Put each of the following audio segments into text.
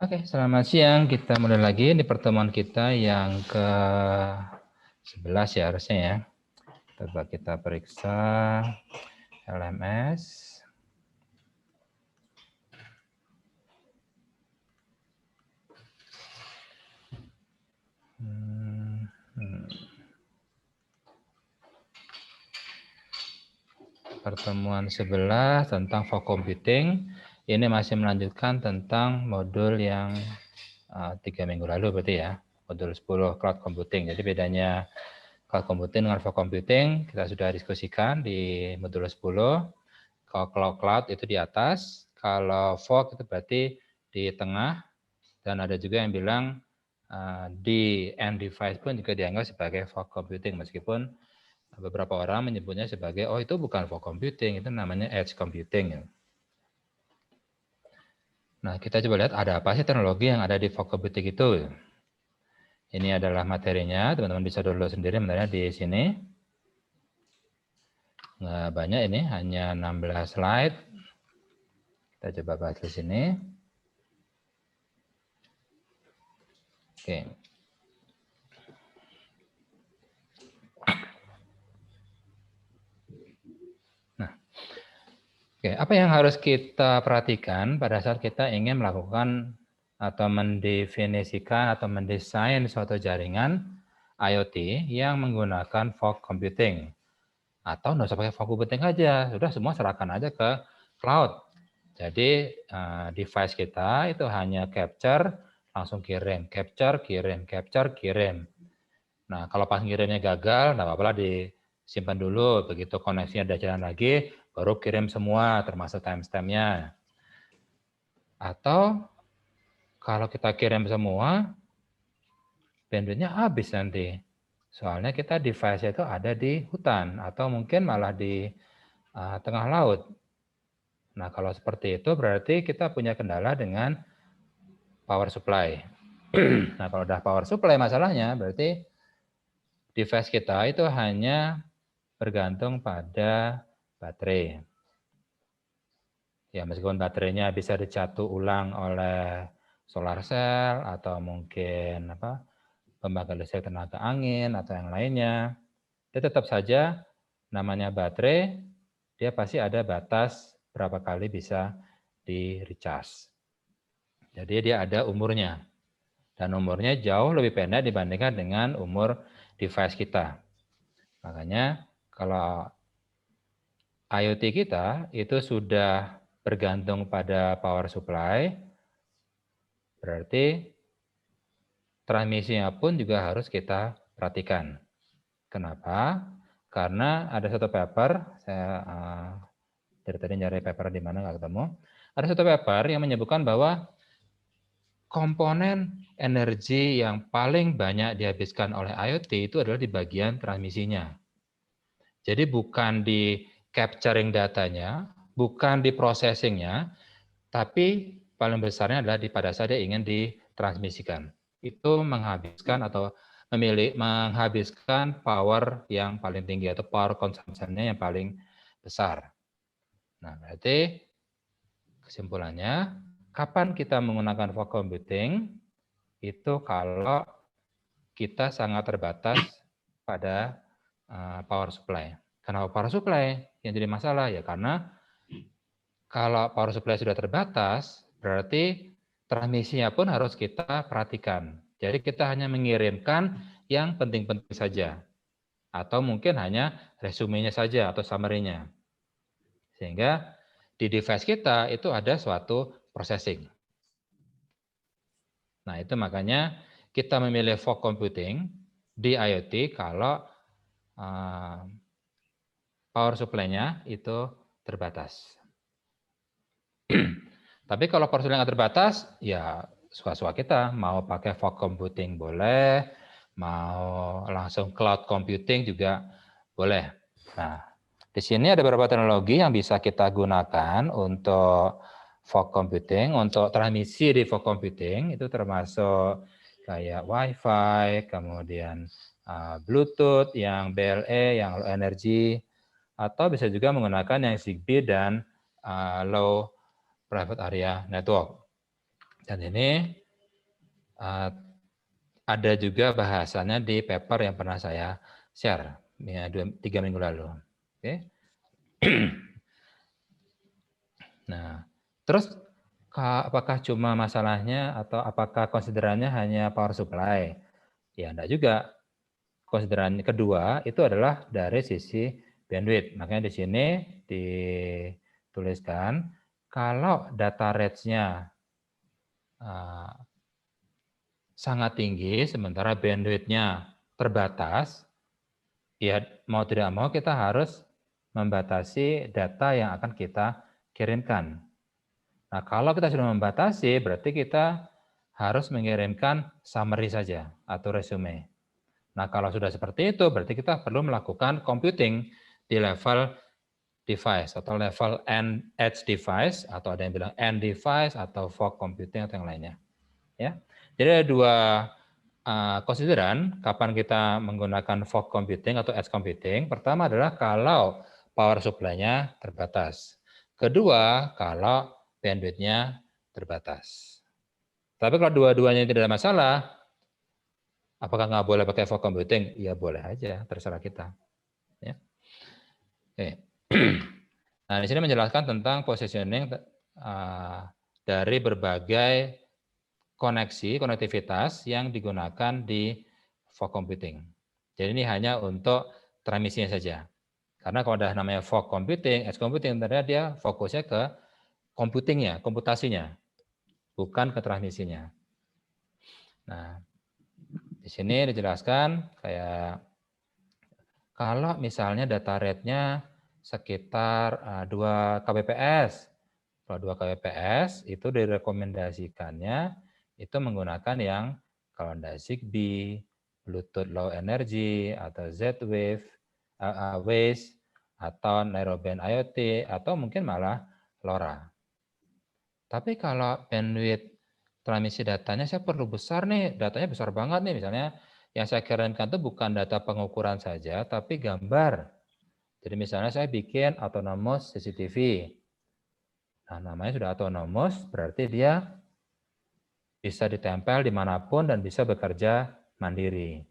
Oke, selamat siang. Kita mulai lagi di pertemuan kita yang ke-11 ya harusnya ya. Coba kita periksa LMS. Pertemuan 11 tentang fog computing. Ini masih melanjutkan tentang modul yang 3 minggu lalu berarti ya. Modul 10 cloud computing. Jadi bedanya cloud computing dengan fog computing kita sudah diskusikan di modul 10. Kalau cloud itu di atas, kalau fog itu berarti di tengah, dan ada juga yang bilang di end device pun juga dianggap sebagai fog computing, meskipun beberapa orang menyebutnya sebagai, oh itu bukan fog computing, itu namanya edge computing. Nah, kita coba lihat ada apa sih teknologi yang ada di fog computing itu. Ini adalah materinya, teman-teman bisa download sendiri materinya di sini. Nggak banyak ini, hanya 16 slide. Kita coba bahas di sini. Oke. Nah, oke, apa yang harus kita perhatikan pada saat kita ingin melakukan atau mendefinisikan atau mendesain suatu jaringan IoT yang menggunakan fog computing? Atau nggak usah pakai fog computing aja, sudah semua serahkan aja ke cloud. Jadi device kita itu hanya capture, langsung kirim, capture, kirim, capture, kirim. Nah, kalau pas ngirimnya gagal, nggak apa-apa disimpan dulu. Begitu koneksinya udah jalan lagi, baru kirim semua, termasuk timestamp-nya. Atau kalau kita kirim semua, bandwidth-nya habis nanti. Soalnya kita device itu ada di hutan, atau mungkin malah di tengah laut. Nah, kalau seperti itu berarti kita punya kendala dengan power supply. Nah, kalau udah power supply masalahnya, berarti device kita itu hanya bergantung pada baterai. Ya, meskipun baterainya bisa dicatu ulang oleh solar cell atau mungkin pembangkit listrik tenaga angin atau yang lainnya, dia tetap saja namanya baterai, dia pasti ada batas berapa kali bisa di recharge. Jadi dia ada umurnya. Dan umurnya jauh lebih pendek dibandingkan dengan umur device kita. Makanya kalau IoT kita itu sudah bergantung pada power supply, berarti transmisinya pun juga harus kita perhatikan. Kenapa? Karena ada satu paper, saya dari tadi nyari paper di mana nggak ketemu. Ada satu paper yang menyebutkan bahwa komponen energi yang paling banyak dihabiskan oleh IoT itu adalah di bagian transmisinya. Jadi bukan di capturing datanya, bukan di processingnya, tapi paling besarnya adalah pada saat dia ingin ditransmisikan. Itu menghabiskan atau menghabiskan power yang paling tinggi atau power consumption-nya yang paling besar. Nah, berarti kesimpulannya, kapan kita menggunakan fog computing? Itu kalau kita sangat terbatas pada power supply. Kenapa power supply yang jadi masalah? Ya karena kalau power supply sudah terbatas, berarti transmisinya pun harus kita perhatikan. Jadi kita hanya mengirimkan yang penting-penting saja. Atau mungkin hanya resumenya saja atau summary-nya. Sehingga di device kita itu ada suatu processing. Nah, itu makanya kita memilih fog computing di IoT kalau power supply-nya itu terbatas. Tapi kalau power supply-nya terbatas, ya suka-suka kita. Mau pakai fog computing boleh, mau langsung cloud computing juga boleh. Nah, di sini ada beberapa teknologi yang bisa kita gunakan untuk fog computing, untuk transmisi di fog computing, itu termasuk kayak Wi-Fi, kemudian Bluetooth yang BLE, yang low energy, atau bisa juga menggunakan yang Zigbee dan low private area network. Dan ini ada juga bahasanya di paper yang pernah saya share ya, 3 minggu lalu. Oke. Nah, terus apakah cuma masalahnya atau apakah konsiderannya hanya power supply? Ya, enggak juga. Konsideran kedua itu adalah dari sisi bandwidth. Makanya di sini dituliskan kalau data rates-nya sangat tinggi sementara bandwidth-nya terbatas, ya mau tidak mau kita harus membatasi data yang akan kita kirimkan. Nah, kalau kita sudah membatasi, berarti kita harus mengirimkan summary saja atau resume. Nah, kalau sudah seperti itu, berarti kita perlu melakukan computing di level device atau level edge device, atau ada yang bilang end device atau fog computing atau yang lainnya. Ya, jadi ada dua konsideran kapan kita menggunakan fog computing atau edge computing. Pertama adalah kalau power supply-nya terbatas. Kedua, kalau bandwidth-nya terbatas. Tapi kalau dua-duanya tidak ada masalah, apakah nggak boleh pakai fog computing? Ya boleh aja, terserah kita. Ya. Oke. Nah, di sini menjelaskan tentang positioning dari berbagai konektivitas yang digunakan di fog computing. Jadi ini hanya untuk transmisinya saja. Karena kalau ada namanya fog computing, edge computing, ternyata dia fokusnya ke computingnya, komputasinya, bukan ke transmisinya. Nah, di sini dijelaskan kayak kalau misalnya data rate-nya sekitar 2 kbps. Kalau 2 kbps itu direkomendasikannya itu menggunakan yang kalau ada Zigbee, Bluetooth Low Energy, atau Z-Wave, Waze, atau Narrowband IoT, atau mungkin malah LoRa. Tapi kalau bandwidth transmisi datanya saya perlu besar nih, datanya besar banget nih, misalnya yang saya kirimkan itu bukan data pengukuran saja, tapi gambar. Jadi misalnya saya bikin autonomous CCTV. Nah, namanya sudah autonomous, berarti dia bisa ditempel dimanapun dan bisa bekerja mandiri.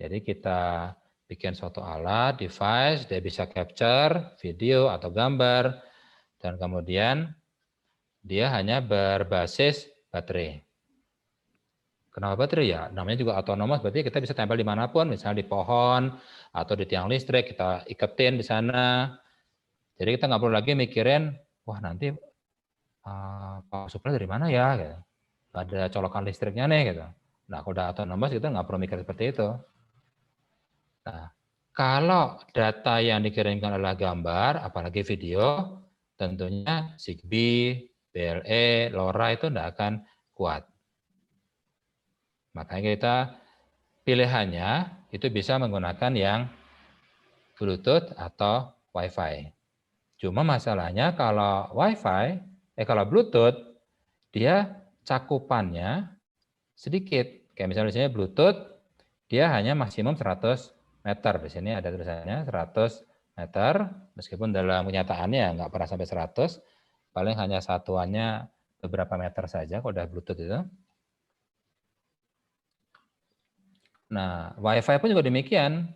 Jadi kita bikin suatu alat, device, dia bisa capture video atau gambar, dan kemudian dia hanya berbasis baterai. Kenapa baterai ya? Namanya juga autonomous, berarti kita bisa tempel dimanapun, misalnya di pohon atau di tiang listrik, kita iketin di sana. Jadi kita nggak perlu lagi mikirin, wah nanti power supply dari mana ya? Gitu. Ada colokan listriknya nih, gitu. Nah, kalau udah autonomous kita nggak perlu mikir seperti itu. Nah, kalau data yang dikirimkan adalah gambar, apalagi video, tentunya Zigbee, BLE, LoRa itu tidak akan kuat. Makanya kita pilihannya itu bisa menggunakan yang Bluetooth atau Wi-Fi. Cuma masalahnya kalau Wi-Fi, kalau Bluetooth, dia cakupannya sedikit. Kayak misalnya di sini Bluetooth, dia hanya maksimum 100 meter. Di sini ada tulisannya 100 meter, meskipun dalam kenyataannya nggak pernah sampai 100, paling hanya satuannya beberapa meter saja kalau udah Bluetooth itu. Nah, Wi-Fi pun juga demikian.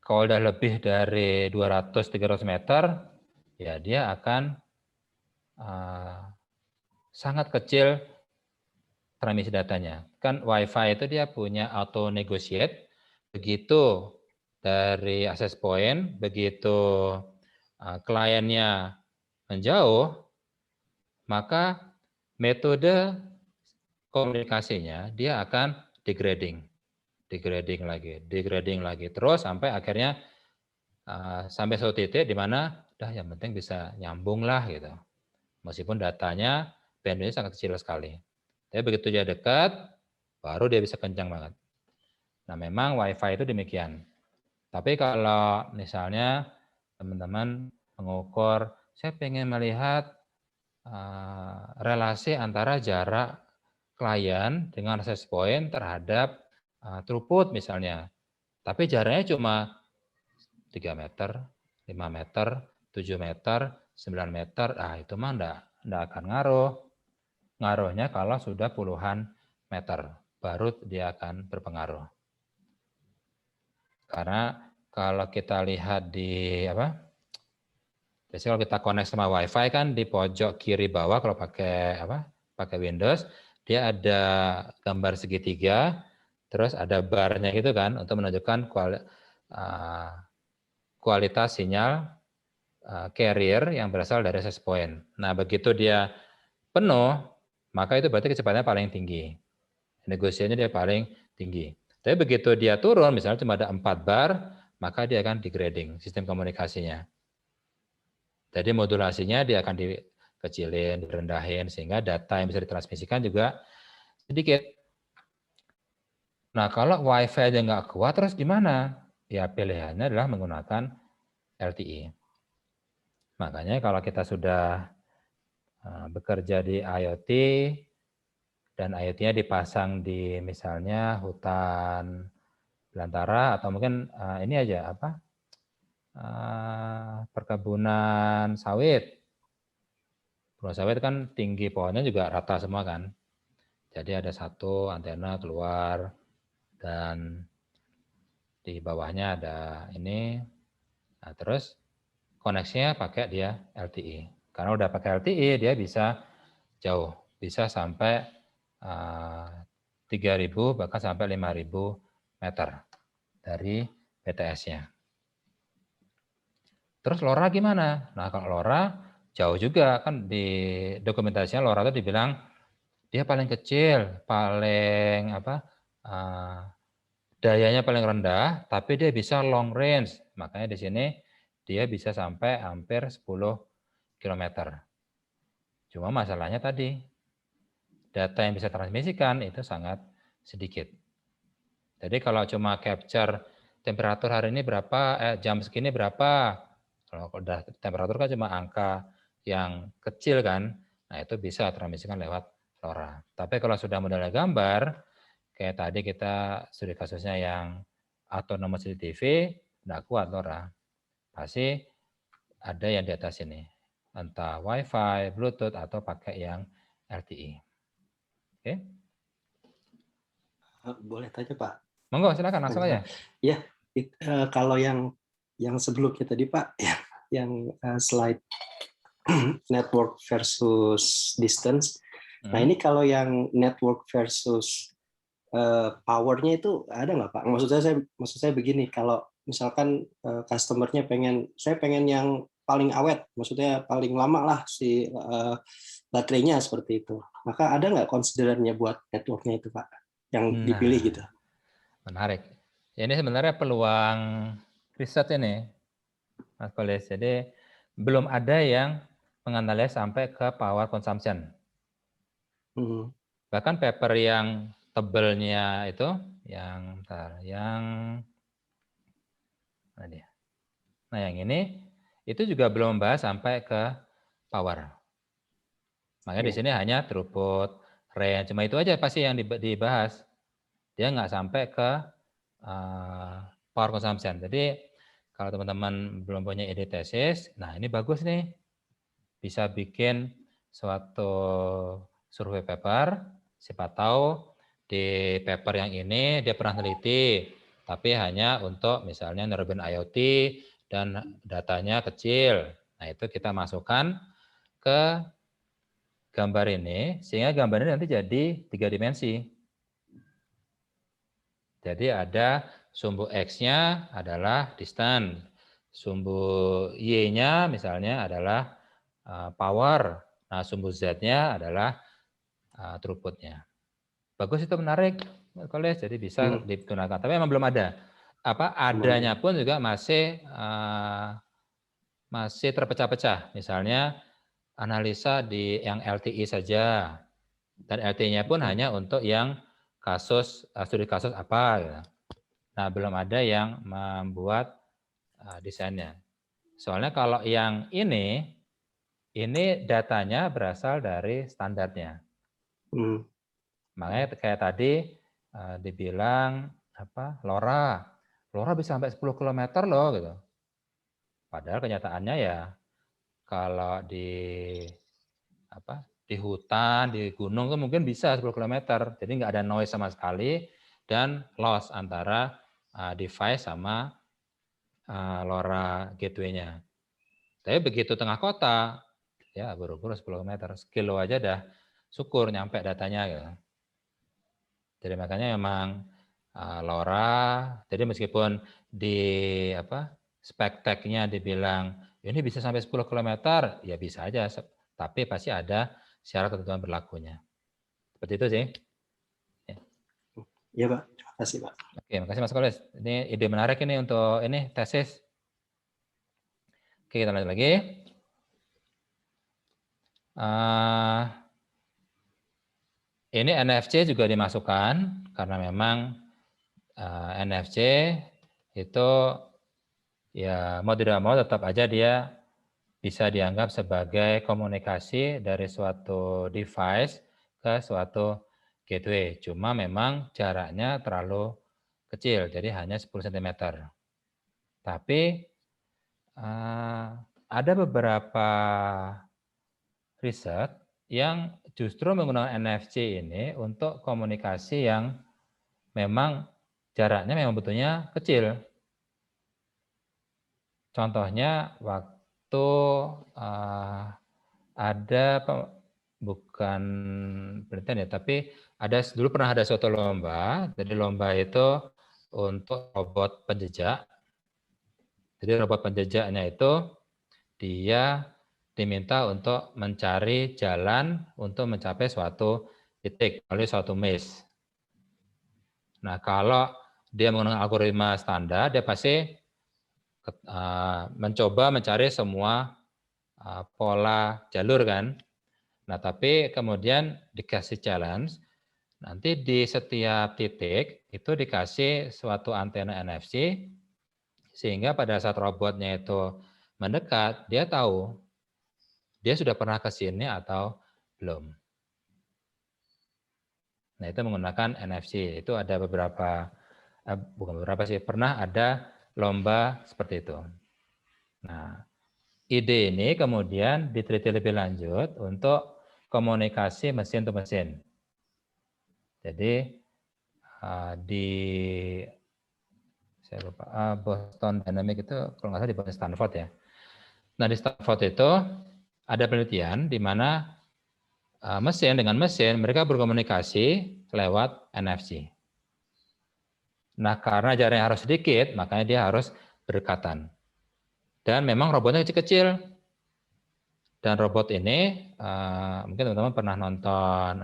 Kalau udah lebih dari 200-300 meter, ya dia akan sangat kecil transmisi datanya. Kan Wi-Fi itu dia punya auto negotiate, begitu dari access point, begitu kliennya menjauh, maka metode komunikasinya dia akan degrading lagi, terus sampai akhirnya sampai suatu titik di mana dah yang penting bisa nyambung lah gitu. Meskipun datanya bandwidth sangat kecil sekali. Tapi begitu dia dekat, baru dia bisa kencang banget. Nah, memang Wi-Fi itu demikian. Tapi kalau misalnya teman-teman mengukur, saya pengen melihat relasi antara jarak klien dengan access point terhadap throughput misalnya. Tapi jaraknya cuma 3 meter, 5 meter, 7 meter, 9 meter, itu mah enggak akan ngaruh. Ngaruhnya kalau sudah puluhan meter, baru dia akan berpengaruh. Karena kalau kita lihat di biasanya kalau kita connect sama WiFi kan di pojok kiri bawah kalau pakai Windows, dia ada gambar segitiga, terus ada barnya gitu kan untuk menunjukkan kualitas sinyal carrier yang berasal dari access point. Nah, begitu dia penuh, maka itu berarti kecepatannya paling tinggi. Negosiasinya dia paling tinggi. Tapi begitu dia turun, misalnya cuma ada 4 bar, maka dia akan degrading sistem komunikasinya. Jadi modulasinya dia akan dikecilin, direndahin, sehingga data yang bisa ditransmisikan juga sedikit. Nah, kalau WiFi aja nggak kuat, terus gimana? Ya pilihannya adalah menggunakan LTE. Makanya kalau kita sudah bekerja di IoT, dan IoT-nya dipasang di misalnya hutan belantara atau mungkin ini aja perkebunan sawit. Perkebunan sawit kan tinggi pohonnya juga rata semua kan. Jadi ada satu antena keluar dan di bawahnya ada ini. Nah, terus koneksinya pakai dia LTE. Karena udah pakai LTE dia bisa jauh, bisa sampai 3.000 bahkan sampai 5.000 meter dari BTS-nya. Terus LoRa gimana? Nah, kalau LoRa jauh juga kan di dokumentasinya LoRa itu dibilang dia paling kecil, paling dayanya paling rendah, tapi dia bisa long range. Makanya di sini dia bisa sampai hampir 10 km. Cuma masalahnya tadi data yang bisa transmisikan itu sangat sedikit. Jadi kalau cuma capture temperatur hari ini berapa, jam segini berapa, kalau udah temperatur kan cuma angka yang kecil kan, nah itu bisa transmisikan lewat LoRa. Tapi kalau sudah modelnya gambar, kayak tadi kita studi kasusnya yang autonomous CCTV, nggak kuat LoRa. Pasti ada yang di atas ini, entah WiFi, Bluetooth, atau pakai yang LTE. Oke? Boleh tanya Pak? Monggo, silakan langsung aja. Ya, kalau yang sebelumnya tadi Pak, yang slide network versus distance. Nah ini kalau yang network versus powernya itu ada nggak Pak? Maksud saya begini, kalau misalkan customernya saya pengen yang paling awet, maksudnya paling lama lah si baterainya seperti itu. Maka ada nggak konsiderannya buat networknya itu Pak, yang dipilih gitu? Menarik. Ya, ini sebenarnya peluang riset ini, Mas Kolis. Jadi belum ada yang menganalisis sampai ke power consumption. Bahkan paper yang tebelnya itu, nah yang ini itu juga belum membahas sampai ke power. Makanya di sini hanya throughput, range, cuma itu aja pasti yang dibahas. Dia nggak sampai ke power consumption. Jadi kalau teman-teman belum punya ide tesis, nah ini bagus nih, bisa bikin suatu survei paper, siapa tahu di paper yang ini dia pernah teliti, tapi hanya untuk misalnya nerapin IoT dan datanya kecil. Nah itu kita masukkan ke gambar ini, sehingga gambar ini nanti jadi 3 dimensi. Jadi ada sumbu X-nya adalah distance, sumbu Y-nya misalnya adalah power, nah sumbu Z-nya adalah throughput-nya. Bagus, itu menarik, Koles, jadi bisa digunakan. Tapi memang belum ada. Adanya pun juga masih terpecah-pecah. Misalnya analisa di yang LTE saja, dan LTE-nya pun hanya untuk yang studi kasus apa. Gitu. Nah, belum ada yang membuat desainnya. Soalnya kalau yang ini datanya berasal dari standarnya. Makanya kayak tadi dibilang LoRa bisa sampai 10 km loh gitu. Padahal kenyataannya ya kalau di di hutan, di gunung itu mungkin bisa 10 km. Jadi nggak ada noise sama sekali dan loss antara device sama LoRa gateway-nya. Tapi begitu tengah kota, ya buru-buru 10 km, sekilo aja dah syukur nyampe datanya gitu. Jadi makanya memang LoRa, jadi meskipun di spek tag-nya dibilang ini bisa sampai 10 km, ya bisa aja, tapi pasti ada syarat ketentuan berlakunya. Seperti itu sih. Iya Pak, terima kasih Pak. Oke, makasih Mas Kolis. Ini ide menarik ini untuk ini tesis. Oke, kita lanjut lagi. Ini NFC juga dimasukkan karena memang NFC itu ya mau tidak mau tetap aja dia bisa dianggap sebagai komunikasi dari suatu device ke suatu gateway. Cuma memang jaraknya terlalu kecil, jadi hanya 10 cm. Tapi ada beberapa riset yang justru menggunakan NFC ini untuk komunikasi yang memang jaraknya memang betulnya kecil. Contohnya waktu ada bukan penelitian ya, tapi dulu pernah ada suatu lomba. Jadi lomba itu untuk robot penjejak. Jadi robot penjejaknya itu dia diminta untuk mencari jalan untuk mencapai suatu titik melalui suatu maze. Nah, kalau dia menggunakan algoritma standar, dia pasti mencoba mencari semua pola jalur kan. Nah, tapi kemudian dikasih challenge, nanti di setiap titik itu dikasih suatu antena NFC, sehingga pada saat robotnya itu mendekat, dia tahu dia sudah pernah ke sini atau belum. Nah, itu menggunakan NFC. Itu ada beberapa, bukan beberapa sih, pernah ada lomba seperti itu. Nah, ide ini kemudian diteliti lebih lanjut untuk komunikasi mesin to mesin. Jadi di saya lupa Boston Dynamics itu kalau nggak salah di Boston Stanford ya. Nah di Stanford itu ada penelitian di mana mesin dengan mesin mereka berkomunikasi lewat NFC. Nah karena jaraknya harus sedikit makanya dia harus berdekatan. Dan memang robotnya kecil-kecil. Dan robot ini mungkin teman-teman pernah nonton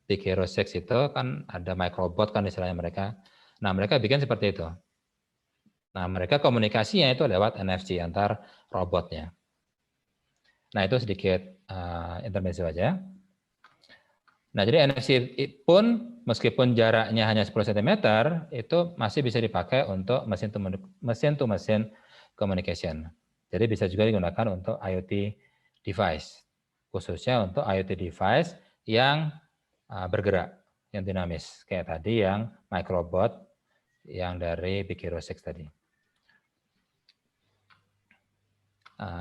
Big Hero 6 itu kan ada microbot kan istilahnya mereka. Nah mereka bikin seperti itu. Nah mereka komunikasinya itu lewat NFC antar robotnya. Nah itu sedikit intermezzo aja. Nah jadi NFC pun meskipun jaraknya hanya 10 cm itu masih bisa dipakai untuk mesin to mesin communication. Jadi bisa juga digunakan untuk IoT device, khususnya untuk IoT device yang bergerak, yang dinamis, kayak tadi yang microbot yang dari Big Hero 6 tadi.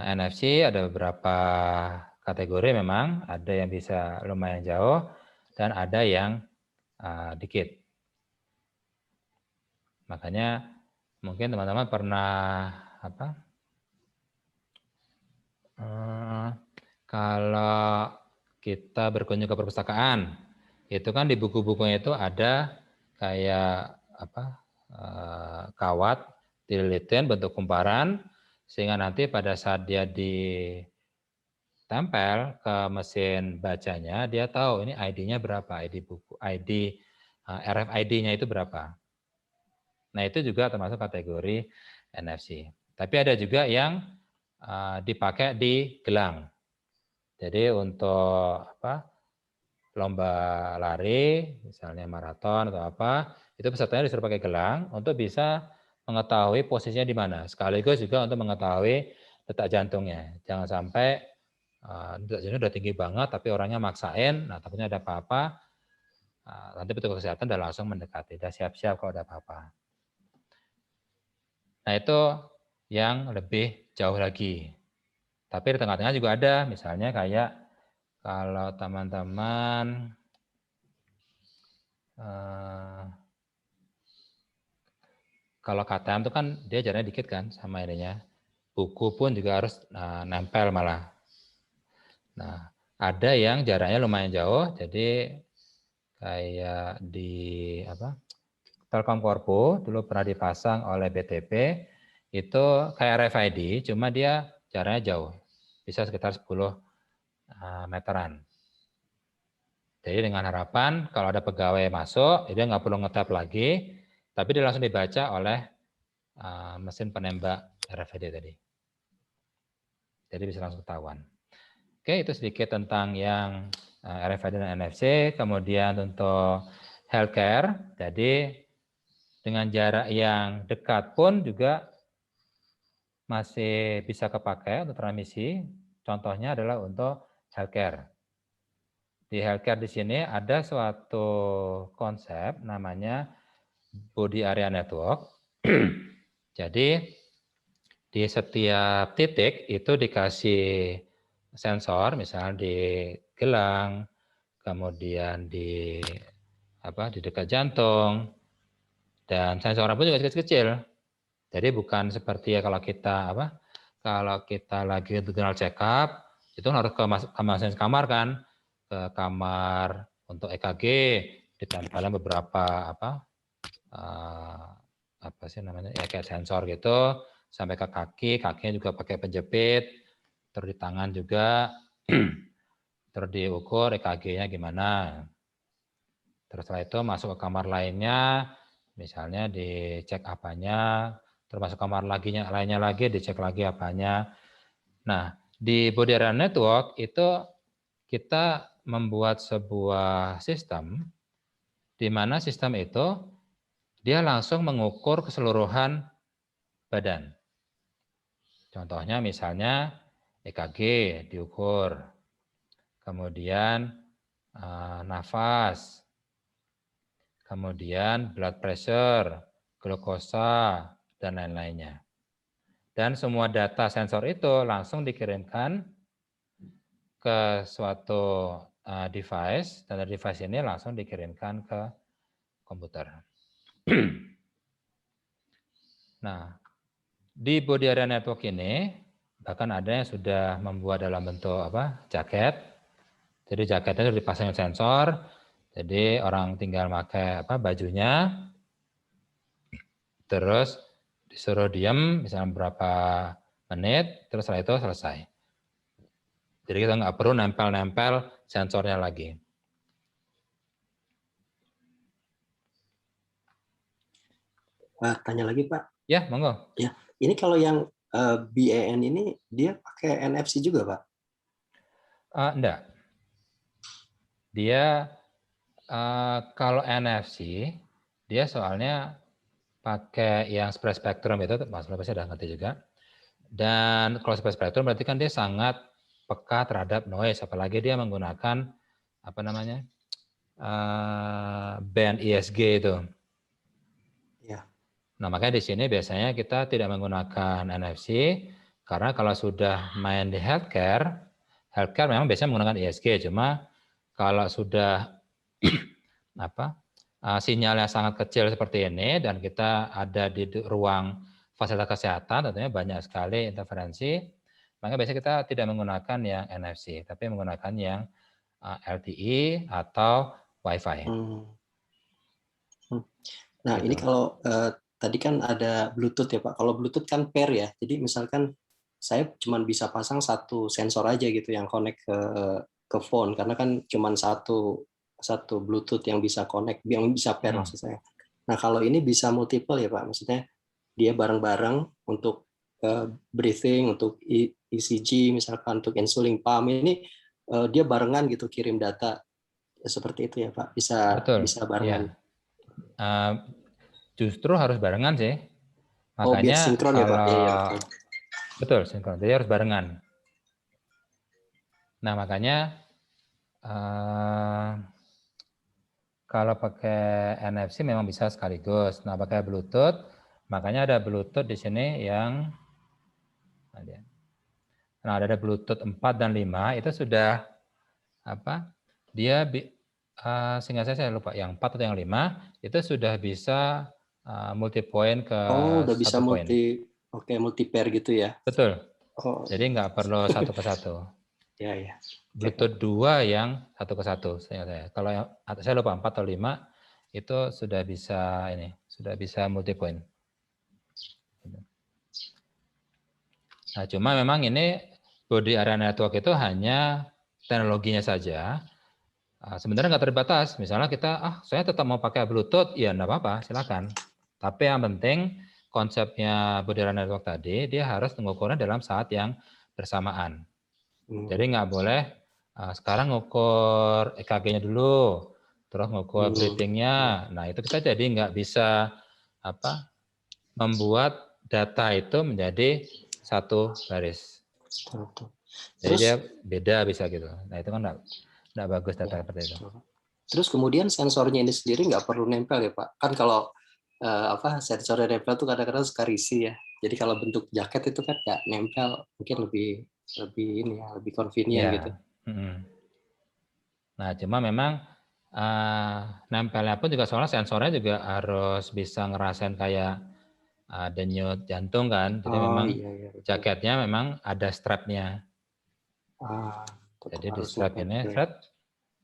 NFC ada beberapa kategori memang, ada yang bisa lumayan jauh dan ada yang dikit. Makanya mungkin teman-teman pernah kalau kita berkunjung ke perpustakaan, itu kan di buku-bukunya itu ada kayak kawat dililitin bentuk kumparan, sehingga nanti pada saat dia ditempel ke mesin bacanya, dia tahu ini ID-nya berapa, ID buku, ID RFID-nya itu berapa. Nah itu juga termasuk kategori NFC. Tapi ada juga yang dipakai di gelang. Jadi untuk lomba lari, misalnya maraton atau itu pesertanya disuruh pakai gelang untuk bisa mengetahui posisinya di mana. Sekaligus juga untuk mengetahui detak jantungnya. Jangan sampai detak jantungnya udah tinggi banget, tapi orangnya maksain, nah takutnya ada apa-apa, nanti petugas kesehatan udah langsung mendekati, udah siap-siap kalau ada apa-apa. Nah itu yang lebih jauh lagi. Tapi di tengah-tengah juga ada, misalnya kayak Kalau teman-teman kalau KTM itu kan dia jaraknya dikit kan sama ininya. Buku pun juga harus nempel malah. Nah, ada yang jaraknya lumayan jauh, jadi kayak di apa? Telkom Korpo dulu pernah dipasang oleh BTP, itu kayak RFID, cuma dia jaraknya jauh, bisa sekitar 10 meteran. Jadi dengan harapan kalau ada pegawai masuk, dia nggak perlu ngetap lagi, tapi dia langsung dibaca oleh mesin penembak RFID tadi. Jadi bisa langsung ketahuan. Oke, itu sedikit tentang yang RFID dan NFC. Kemudian untuk healthcare, jadi dengan jarak yang dekat pun juga masih bisa kepakai untuk transmisi. Contohnya adalah untuk healthcare. Di healthcare di sini ada suatu konsep namanya body area network. Jadi di setiap titik itu dikasih sensor, misalnya di gelang, kemudian di dekat jantung, dan sensornya pun juga kecil-kecil. Jadi bukan seperti kalau kita lagi general check up itu harus ke kamar kan, ke kamar untuk EKG, ditempelin beberapa kayak sensor gitu sampai ke kaki, kakinya juga pakai penjepit, terus di tangan juga, terus diukur EKG-nya gimana. Terus setelah itu masuk ke kamar lainnya, misalnya dicek apanya, terus masuk kamar lainnya lagi dicek lagi apanya. Nah, di body area network itu kita membuat sebuah sistem di mana sistem itu dia langsung mengukur keseluruhan badan. Contohnya misalnya EKG diukur, kemudian nafas, kemudian blood pressure, glukosa, dan lain-lainnya. Dan semua data sensor itu langsung dikirimkan ke suatu device, dan device ini langsung dikirimkan ke komputer. Nah, di body area network ini, bahkan ada yang sudah membuat dalam bentuk jaket. Jadi jaketnya sudah dipasangin sensor, jadi orang tinggal pakai bajunya, terus disuruh diam misalnya berapa menit, terus setelah itu selesai. Jadi kita nggak perlu nempel-nempel sensornya lagi. Tanya lagi Pak. Ya, monggo. Ya, ini kalau yang BAN ini dia pakai NFC juga Pak? Enggak. Dia kalau NFC, dia soalnya pakai yang spread spectrum itu, Mas pasti udah ngerti juga. Dan kalau spread spectrum berarti kan dia sangat peka terhadap noise, apalagi dia menggunakan band ISG itu. Ya. Nah, makanya di sini biasanya kita tidak menggunakan NFC, karena kalau sudah main di healthcare memang biasanya menggunakan ISG, cuma kalau sudah sinyalnya sangat kecil seperti ini dan kita ada di ruang fasilitas kesehatan, tentunya banyak sekali interferensi, maka biasanya kita tidak menggunakan yang NFC, tapi menggunakan yang LTE atau Wi-Fi. Nah, gitu. ini kalau tadi kan ada Bluetooth ya Pak. Kalau Bluetooth kan pair ya. Jadi misalkan saya cuma bisa pasang satu sensor aja gitu yang connect ke phone, karena kan cuma satu Bluetooth yang bisa connect, yang bisa pair maksud saya. Nah, kalau ini bisa multiple ya Pak. Maksudnya dia bareng-bareng untuk breathing, untuk ECG, misalkan untuk insulin pump, ini dia barengan gitu kirim data seperti itu ya Pak. Bisa barengan. Ya. Justru harus barengan sih. Makanya biar Makanya sinkron ya Pak. Ya, betul sinkron. Jadi harus barengan. Nah, makanya kalau pakai NFC memang bisa sekaligus. Nah, pakai Bluetooth, makanya ada Bluetooth di sini yang ada Bluetooth 4 dan 5 itu sudah dia sehingga saya lupa yang 4 atau yang 5 itu sudah bisa multi point ke udah bisa 1 poin. multi pair gitu ya. Betul. Oh. Jadi nggak perlu 1 ke 1. Ya. Bluetooth 2 yang 1 ke 1 saya. Kalau yang saya lupa 4 atau 5 itu sudah bisa multi point. Nah, cuma memang ini body area network itu hanya teknologinya saja. Sebenarnya nggak terbatas. Misalnya kita, saya tetap mau pakai Bluetooth, ya nggak apa-apa, silakan. Tapi yang penting konsepnya body area network tadi, dia harus mengukurnya dalam saat yang bersamaan. Jadi nggak boleh sekarang ngukur EKG-nya dulu, terus ngukur breathing-nya. Nah, itu kita jadi nggak bisa membuat data itu menjadi satu garis. Jadi dia beda bisa gitu. Nah, itu kan nggak bagus data seperti itu. Terus kemudian sensornya ini sendiri nggak perlu nempel ya Pak? Kan kalau sensornya nempel tuh kadang-kadang suka risih ya. Jadi kalau bentuk jaket itu kan nggak nempel, mungkin lebih convenient gitu. Nah, cuma memang nempelnya pun juga soalnya sensornya juga harus bisa ngerasain kayak denyut jantung kan. Jadi memang jaketnya memang ada strapnya. Jadi di strap ini,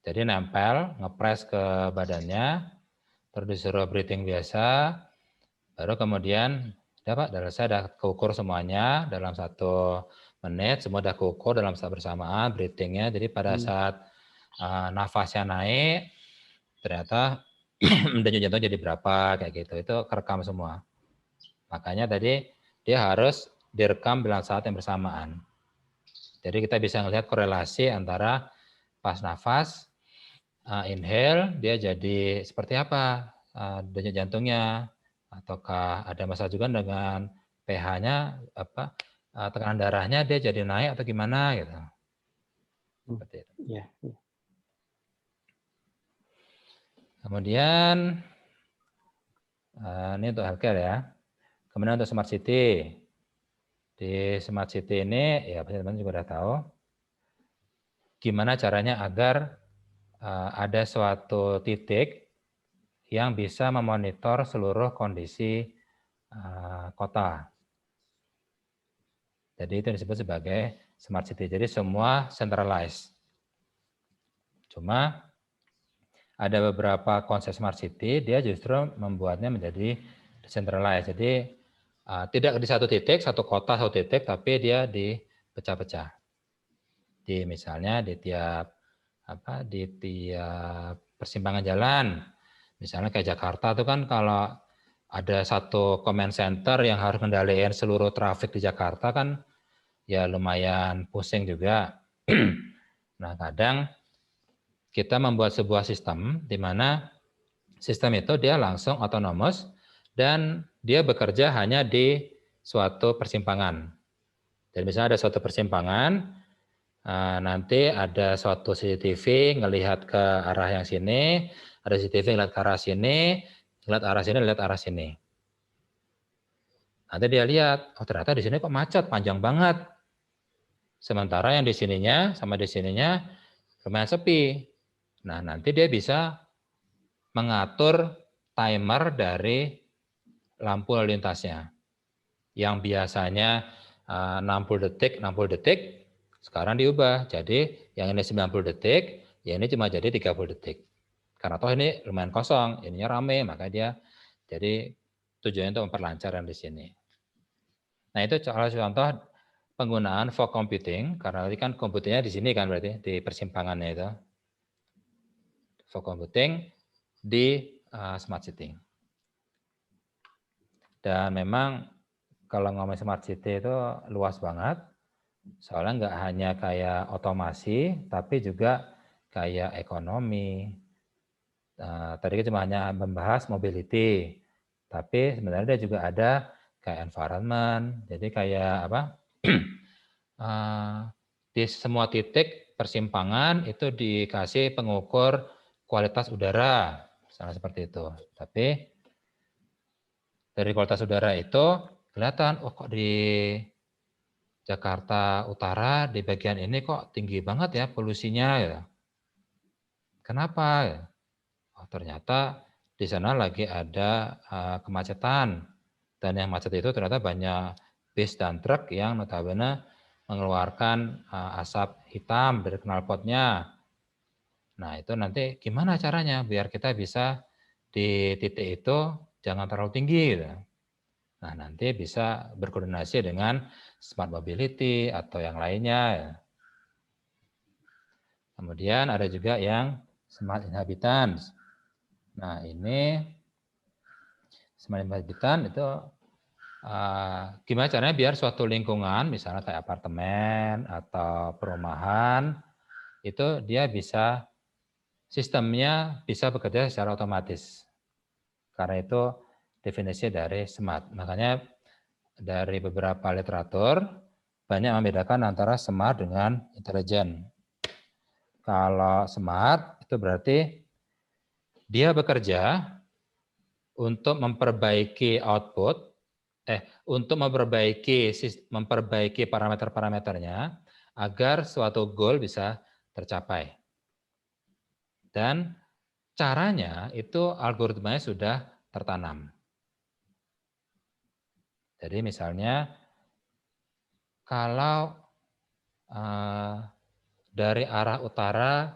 jadi nempel, ngepres ke badannya, terus disuruh breathing biasa, baru kemudian saya udah keukur semuanya dalam 1 menit, semua udah keukur dalam saat bersamaan, breathingnya. Jadi pada saat nafasnya naik, ternyata denyut jantung jadi berapa, kayak gitu. Itu kerekam semua. Makanya tadi dia harus direkam dalam saat yang bersamaan. Jadi kita bisa melihat korelasi antara pas nafas, inhale, dia jadi seperti apa denyut jantungnya, ataukah ada masalah juga dengan pH-nya, tekanan darahnya dia jadi naik atau gimana gitu. Seperti itu. Kemudian ini untuk healthcare ya. Kemudian untuk smart city. Di smart city ini ya pasti teman-teman juga udah tahu gimana caranya agar ada suatu titik yang bisa memonitor seluruh kondisi kota. Jadi itu disebut sebagai smart city. Jadi semua centralized. Cuma ada beberapa konsep smart city, dia justru membuatnya menjadi decentralized. Jadi tidak di satu titik, satu kota, satu titik, tapi dia dipecah-pecah. Misalnya di tiap persimpangan jalan. Misalnya kayak Jakarta itu kan kalau ada satu command center yang harus mengendalikan seluruh trafik di Jakarta kan ya lumayan pusing juga. Nah, kadang kita membuat sebuah sistem di mana sistem itu dia langsung otonomous dan dia bekerja hanya di suatu persimpangan. Jadi misalnya ada suatu persimpangan, nanti ada suatu CCTV ngelihat ke arah yang sini, ada CCTV ngelihat ke arah sini, ngelihat arah sini, lihat arah sini. Nanti dia lihat, oh ternyata di sini kok macet, panjang banget. Sementara yang di sininya sama di sininya lumayan sepi. Nah, nanti dia bisa mengatur timer dari lampu lalu lintasnya. Yang biasanya 60 detik, sekarang diubah. Jadi yang ini 90 detik, ya ini cuma jadi 30 detik. Karena toh ini lumayan kosong, ininya rame, maka dia jadi tujuannya untuk memperlancar yang di sini. Nah, itu salah satu contoh penggunaan fog computing, karena tadi kan komputernya di sini kan berarti, di persimpangannya itu. Fog computing di smart city. Dan memang kalau ngomong smart city itu luas banget, soalnya nggak hanya kayak otomasi, tapi juga kayak ekonomi. Tadi kita cuma hanya membahas mobility, tapi sebenarnya dia juga ada kayak environment, jadi kayak apa? Di semua titik persimpangan itu dikasih pengukur kualitas udara, misalnya seperti itu. Tapi dari kualitas udara itu kelihatan, oh kok di Jakarta Utara di bagian ini kok tinggi banget ya polusinya. Ya. Kenapa? Oh, ternyata di sana lagi ada kemacetan. Dan yang macet itu ternyata banyak bis dan truk yang notabene mengeluarkan asap hitam dari knalpotnya. Nah, itu nanti gimana caranya biar kita bisa di titik itu jangan terlalu tinggi gitu. Nah, nanti bisa berkoordinasi dengan smart mobility atau yang lainnya. Ya. Kemudian ada juga yang smart inhabitants. Nah, ini smart inhabitants itu gimana caranya biar suatu lingkungan, misalnya kayak apartemen atau perumahan, itu dia bisa sistemnya bisa bekerja secara otomatis. Karena itu definisi dari smart. Makanya dari beberapa literatur banyak membedakan antara smart dengan intelijen. Kalau smart itu berarti dia bekerja untuk memperbaiki output, untuk memperbaiki parameter-parameternya agar suatu goal bisa tercapai. Dan caranya itu algoritmanya sudah tertanam. Jadi misalnya kalau dari arah utara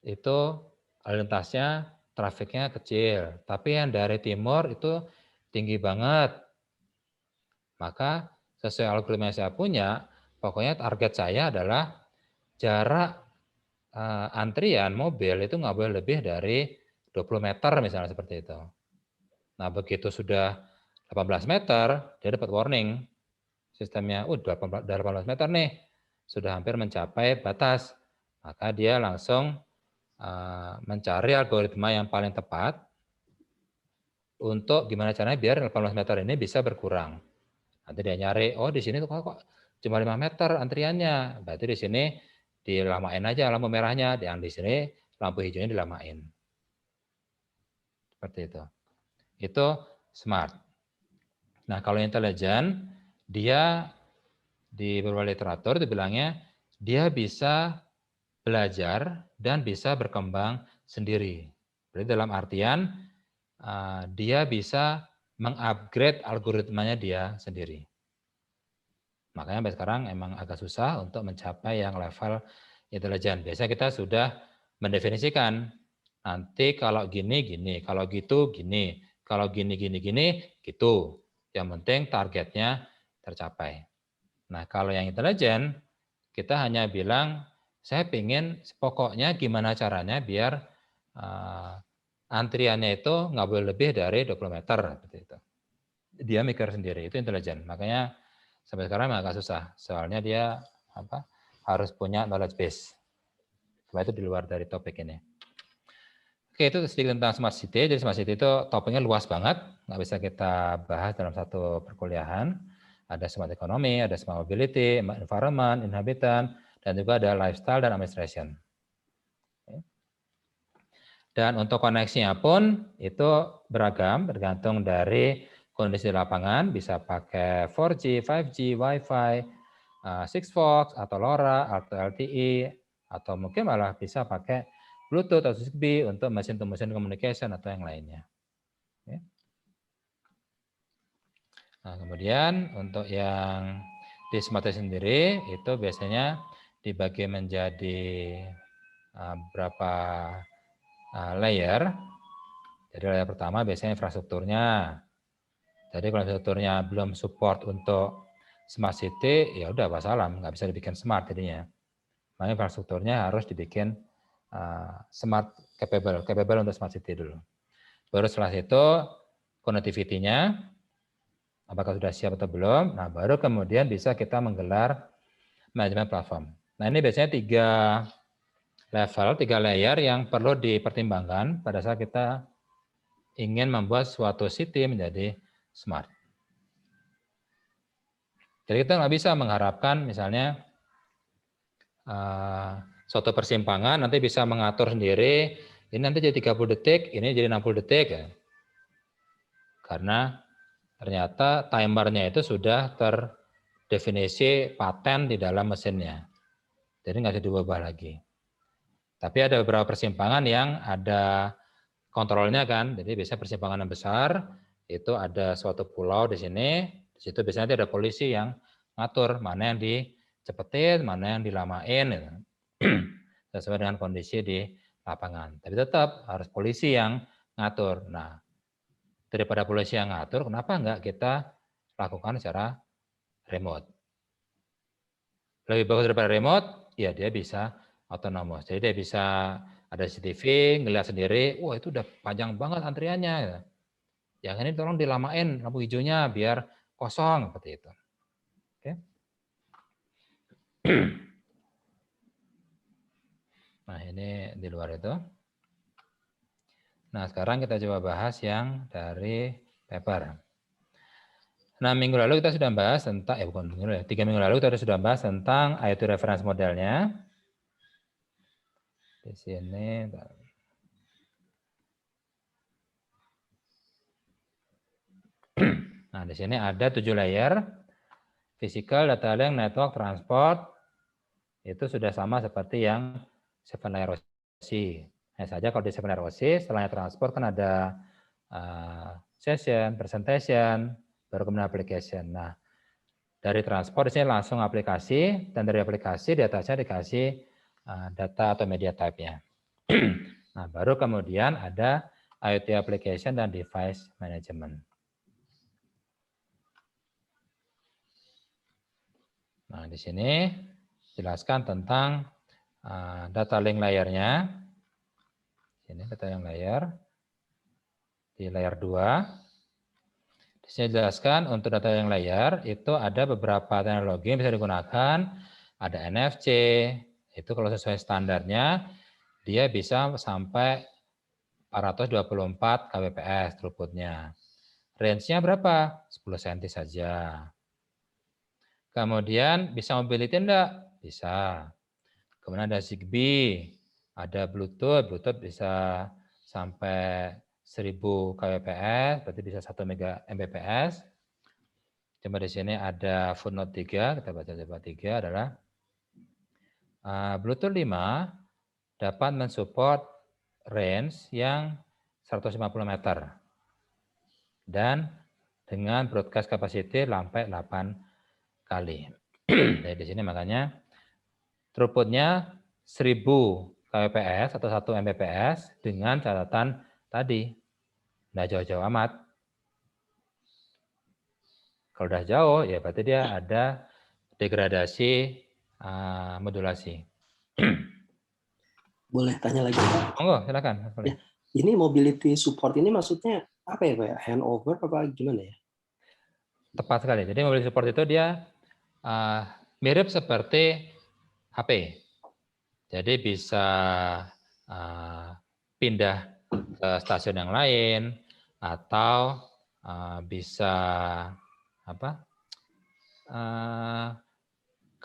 itu lalu lintasnya trafiknya kecil, tapi yang dari timur itu tinggi banget. Maka sesuai algoritma yang saya punya, pokoknya target saya adalah jarak antrian mobil itu nggak boleh lebih dari 20 meter misalnya seperti itu. Nah, begitu sudah 18 meter, dia dapat warning. Sistemnya, udah 18 meter nih, sudah hampir mencapai batas. Maka dia langsung mencari algoritma yang paling tepat untuk gimana caranya biar 18 meter ini bisa berkurang. Nanti dia nyari, oh di sini tuh kok cuma 5 meter antriannya. Berarti di sini dilamain aja lampu merahnya, yang di sini lampu hijaunya dilamain. Seperti itu. Itu smart. Nah, kalau intelijen, dia di beberapa literatur dibilangnya dia bisa belajar dan bisa berkembang sendiri. Berarti dalam artian dia bisa mengupgrade algoritmanya dia sendiri. Makanya sampai sekarang emang agak susah untuk mencapai yang level intelijen. Biasanya kita sudah mendefinisikan nanti kalau gini gini, kalau gitu gini, kalau gini gini gini gitu. Yang penting targetnya tercapai. Nah, kalau yang intelijen kita hanya bilang saya ingin pokoknya gimana caranya biar antriannya itu nggak boleh lebih dari 20 meter seperti itu. Dia mikir sendiri, itu intelijen. Makanya sampai sekarang agak susah. Soalnya dia harus punya knowledge base. Cuma itu di luar dari topik ini. Oke, itu sedikit tentang smart city. Jadi smart city itu topiknya luas banget, nggak bisa kita bahas dalam satu perkuliahan. Ada smart economy, ada smart mobility, environment, inhabitant, dan juga ada lifestyle dan administration. Dan untuk koneksinya pun itu beragam, bergantung dari kondisi lapangan, bisa pakai 4G, 5G, Wi-Fi, Sigfox, atau LoRa, atau LTE, atau mungkin malah bisa pakai Bluetooth atau Zigbee untuk mesin-to-mesin communication atau yang lainnya. Nah, kemudian untuk yang di smart sendiri itu biasanya dibagi menjadi beberapa layer. Jadi layer pertama biasanya infrastrukturnya. Jadi kalau infrastrukturnya belum support untuk smart city, ya udah wassalam, nggak bisa dibikin smart jadinya. Makanya infrastrukturnya harus dibikin smart capable untuk smart city dulu. Baru setelah itu connectivity-nya, apakah sudah siap atau belum, nah baru kemudian bisa kita menggelar manajemen platform. Nah ini biasanya 3 level, 3 layer yang perlu dipertimbangkan pada saat kita ingin membuat suatu city menjadi smart. Jadi kita nggak bisa mengharapkan misalnya suatu persimpangan nanti bisa mengatur sendiri, ini nanti jadi 30 detik, ini jadi 60 detik. Ya. Karena ternyata timernya itu sudah terdefinisi paten di dalam mesinnya. Jadi nggak bisa diubah lagi. Tapi ada beberapa persimpangan yang ada kontrolnya kan. Jadi biasanya persimpangan yang besar itu ada suatu pulau di sini. Di situ biasanya ada polisi yang ngatur mana yang dicepetin, mana yang dilamain, gitu. Sesuai dengan kondisi di lapangan. Tapi tetap harus polisi yang ngatur. Nah, daripada polisi yang ngatur, kenapa enggak kita lakukan secara remote? Lebih bagus daripada remote, ya dia bisa otonomous. Jadi dia bisa ada CCTV, ngelihat sendiri, wah itu udah panjang banget antriannya. Yang ini tolong dilamain lampu hijaunya biar kosong, seperti itu. Oke. Nah ini di luar itu. Nah sekarang kita coba bahas yang dari paper. Nah minggu lalu kita sudah bahas tentang, bukan minggu lalu, 3 minggu lalu kita sudah bahas tentang IoT reference modelnya. Di sini, nah di sini ada 7 layer, physical, data link, network, transport, itu sudah sama seperti yang 7 layer OC. Hanya saja kalau di 7 layer OC, setelahnya transport kan ada session, presentation, baru kemudian application. Nah, dari transport di sini langsung aplikasi, dan dari aplikasi di atasnya dikasih data atau media type-nya. Nah, baru kemudian ada IoT application dan device management. Nah, di sini jelaskan tentang data link layer-nya. Ini data link layer. Di layer 2. Di sini jelaskan untuk data link layer itu ada beberapa teknologi yang bisa digunakan. Ada NFC, itu kalau sesuai standarnya dia bisa sampai 424 kbps throughput-nya. Range-nya berapa? 10 cm saja. Kemudian bisa mobility enggak? Bisa. Kemudian ada Zigbee, ada Bluetooth. Bluetooth bisa sampai 1000 kbps, berarti bisa 1 Mbps. Coba di sini ada footnote 3, kita baca coba 3 adalah Bluetooth 5 dapat mensupport range yang 150 meter dan dengan broadcast capacity sampai 8 kali. Jadi di sini makanya throughput-nya 1000 kbps atau 1 Mbps dengan catatan tadi. Nggak jauh-jauh amat. Kalau udah jauh, ya berarti dia ada degradasi modulasi. Boleh tanya lagi, Pak? Monggo, silakan. Ya, ini mobility support ini maksudnya apa ya, Pak? Handover apa gimana ya? Tepat sekali. Jadi mobility support itu dia mirip seperti HP. Jadi bisa pindah ke stasiun yang lain atau bisa apa?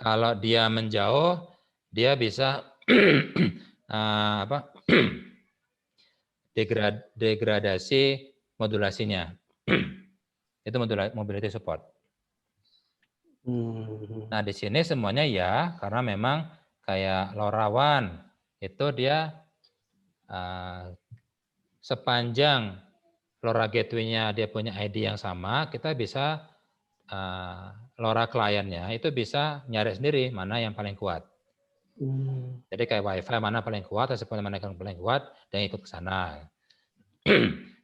Kalau dia menjauh, dia bisa degradasi modulasinya. Itu mobility support. Nah, di sini semuanya ya, karena memang kayak LoRaWAN itu dia sepanjang LoRa gateway-nya dia punya ID yang sama, kita bisa LoRa kliennya itu bisa nyari sendiri mana yang paling kuat. Jadi kayak WiFi mana paling kuat, respon mana yang paling kuat, dan ikut ke sana.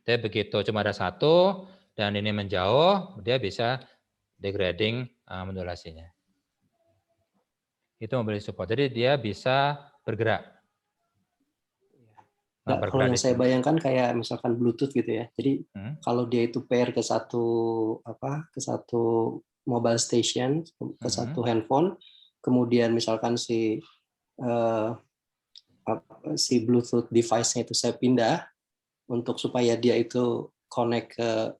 Tapi begitu cuma ada satu dan ini menjauh, dia bisa degrading modulasinya. Itu mobility support. Jadi dia bisa bergerak. Nah, kalau yang saya bayangkan kayak misalkan Bluetooth gitu ya. Jadi kalau dia itu pair ke satu mobile station, ke satu handphone, kemudian misalkan si Bluetooth device-nya itu saya pindah untuk supaya dia itu connect ke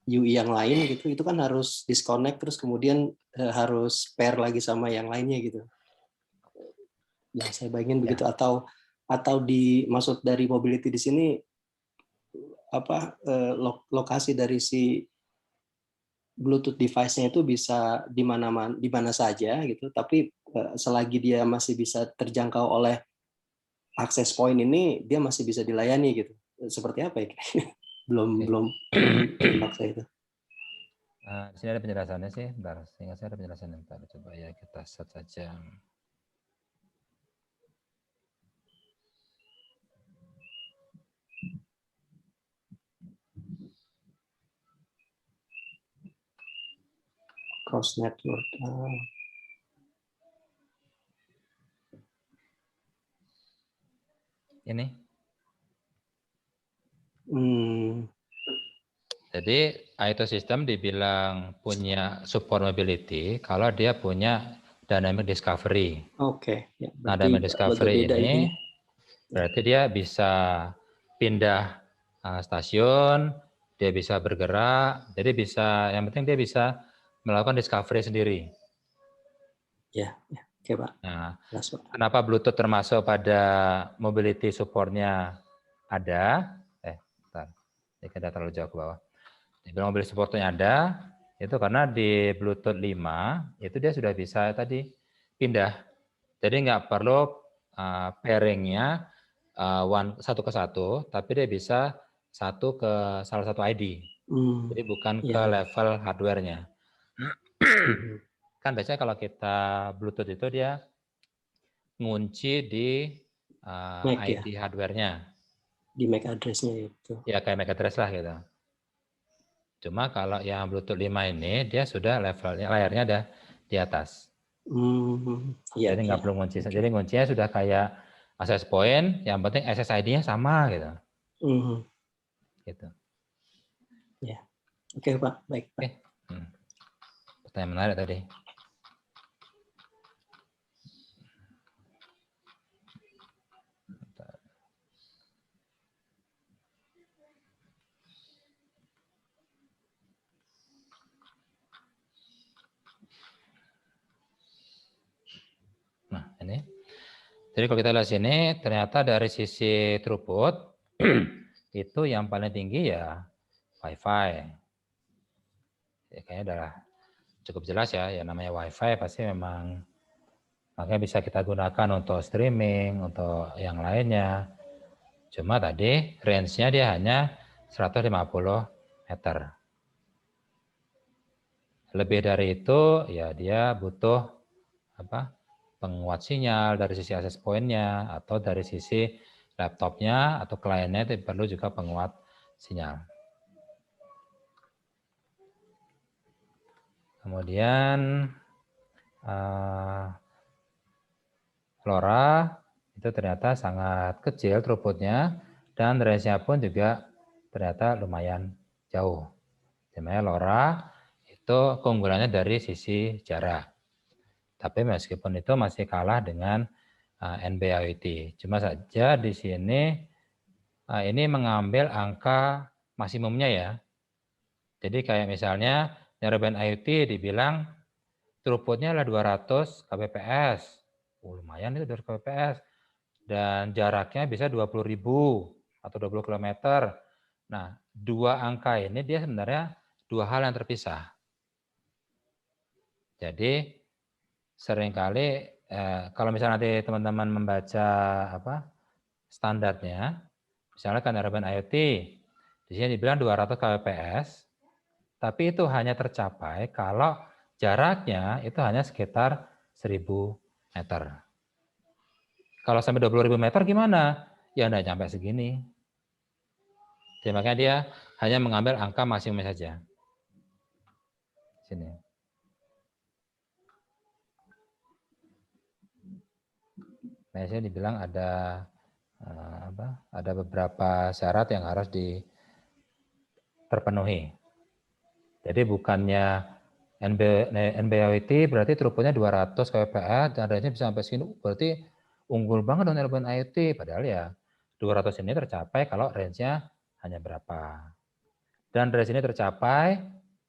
UI yang lain gitu, itu kan harus disconnect terus kemudian harus pair lagi sama yang lainnya gitu. Yang saya bayangin begitu, atau maksud dari mobility di sini lokasi dari si Bluetooth device-nya itu bisa di mana saja gitu, tapi selagi dia masih bisa terjangkau oleh akses point ini dia masih bisa dilayani gitu. Seperti apa ya? belum maksa itu. Di sini ada penjelasannya sih, bentar. Sehingga saya ada penjelasannya, bentar. Coba ya kita search saja. Cross network. Ini. Hmm. Jadi IoT system dibilang punya support mobility kalau dia punya dynamic discovery. Oke. Ya, Nah, dynamic discovery ini berarti dia bisa pindah stasiun, dia bisa bergerak, jadi bisa, yang penting dia bisa melakukan discovery sendiri. Ya, oke Pak. Nah, Jelas, Pak. kenapa Bluetooth termasuk pada mobility support-nya ada? Bentar, ini kita terlalu jauh ke bawah. Dibilang mobility support-nya ada, itu karena di Bluetooth 5 itu dia sudah bisa tadi pindah. Jadi nggak perlu pairing-nya satu ke satu, tapi dia bisa satu ke salah satu ID. Jadi bukan ke level hardware-nya. Kan biasanya kalau kita Bluetooth itu dia ngunci di ID ya? Hardware-nya. Di MAC address-nya itu. Ya, kayak MAC address lah gitu. Cuma kalau yang Bluetooth 5 ini, dia sudah levelnya, layarnya ada di atas. Jadi nggak perlu ngunci. Okay. Jadi kuncinya sudah kayak access point, yang penting SSID-nya sama gitu. Gitu. Ya, oke Pak, baik Pak. Pertanyaan menarik tadi. Nah, ini. Jadi kalau kita lihat sini, ternyata dari sisi throughput, itu yang paling tinggi ya Wi-Fi. Ya, kayaknya udah cukup jelas ya, yang namanya Wi-Fi pasti memang makanya bisa kita gunakan untuk streaming, untuk yang lainnya. Cuma tadi range-nya dia hanya 150 meter. Lebih dari itu ya dia butuh penguat sinyal dari sisi access point-nya atau dari sisi laptopnya atau kliennya itu perlu juga penguat sinyal. Kemudian LoRa itu ternyata sangat kecil throughput-nya dan range-nya pun juga ternyata lumayan jauh. Namanya LoRa itu keunggulannya dari sisi jarak. Tapi meskipun itu masih kalah dengan NB-IoT. Cuma saja di sini ini mengambil angka maksimumnya ya. Jadi kayak misalnya Narrowband IoT dibilang throughput-nya adalah 200 kbps. Lumayan itu 200 kbps. Dan jaraknya bisa 20.000 atau 20 km. Nah, dua angka ini dia sebenarnya dua hal yang terpisah. Jadi seringkali kalau misalnya nanti teman-teman membaca standarnya, misalnya kan Narrowband IoT, di sini dibilang 200 kbps, tapi itu hanya tercapai kalau jaraknya itu hanya sekitar 1.000 meter. Kalau sampai 20.000 meter gimana? Ya enggak sampai segini. Jadi makanya dia hanya mengambil angka maksimum saja. Sini. Nah, saya dibilang ada ada beberapa syarat yang harus terpenuhi. Jadi bukannya NB-IoT berarti throughput-nya 200 kbps dan range-nya bisa sampai segini, berarti unggul banget dong Narrowband IoT. Padahal ya 200 ini tercapai kalau range-nya hanya berapa. Dan range ini tercapai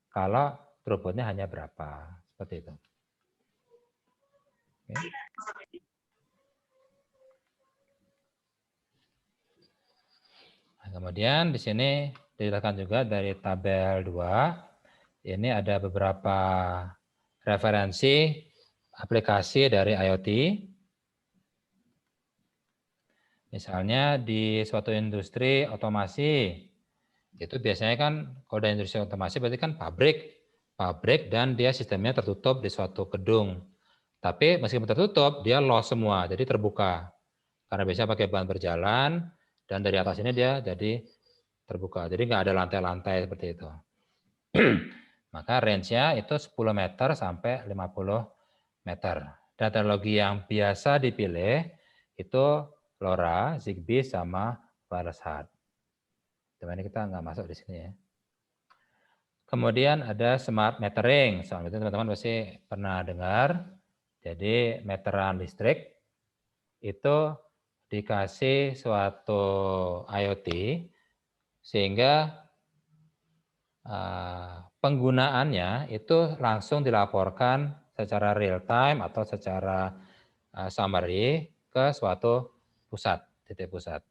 kalau throughput-nya hanya berapa. Seperti itu. Oke. Nah, kemudian di sini dijelaskan juga dari tabel 2, ini ada beberapa referensi aplikasi dari IoT. Misalnya di suatu industri otomasi, itu biasanya kan kalau ada industri otomasi berarti kan pabrik dan dia sistemnya tertutup di suatu gedung. Tapi meskipun tertutup, dia loss semua, jadi terbuka. Karena biasanya pakai bahan berjalan, dan dari atas ini dia jadi terbuka. Jadi nggak ada lantai-lantai seperti itu. Maka range-nya itu 10 meter sampai 50 meter. Dan teknologi yang biasa dipilih itu LoRa, Zigbee, sama wireless HART. Teman kita nggak masuk di sini ya. Kemudian ada smart metering. Soal itu teman-teman pasti pernah dengar. Jadi meteran listrik itu dikasih suatu IoT sehingga penggunaannya itu langsung dilaporkan secara real time atau secara summary ke suatu pusat, titik pusat.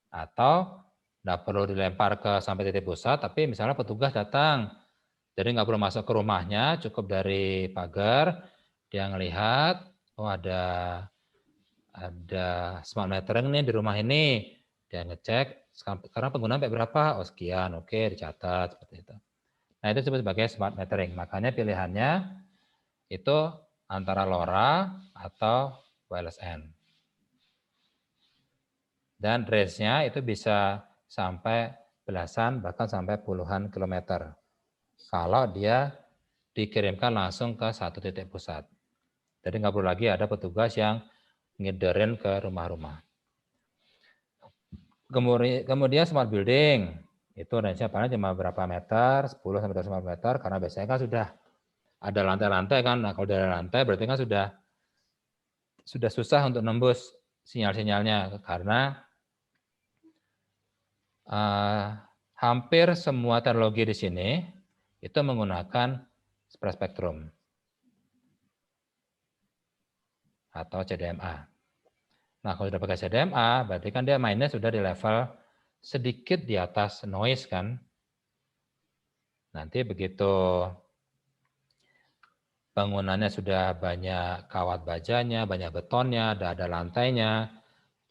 Atau nggak perlu dilempar ke sampai titik pusat, tapi misalnya petugas datang, jadi nggak perlu masuk ke rumahnya, cukup dari pagar, dia ngelihat, oh ada smart metering nih di rumah ini, dia ngecek, sekarang penggunaan sampai berapa? Oh sekian, oke dicatat seperti itu. Nah itu disebut sebagai smart metering. Makanya pilihannya itu antara LoRa atau wireless N. Dan range-nya itu bisa sampai belasan bahkan sampai puluhan kilometer. Kalau dia dikirimkan langsung ke satu titik pusat. Jadi nggak perlu lagi ada petugas yang ngiderin ke rumah-rumah. Kemudian smart building, itu range-nya paling cuma berapa meter, 10 sampai 25 meter, karena biasanya kan sudah ada lantai-lantai kan. Nah, kalau dari lantai berarti kan sudah susah untuk nembus sinyal-sinyalnya, karena hampir semua teknologi di sini itu menggunakan spread spectrum atau CDMA. Nah, kalau sudah pakai CDMA, berarti kan dia mainnya sudah di level sedikit di atas noise kan. Nanti begitu bangunannya sudah banyak kawat bajanya, banyak betonnya, ada lantainya,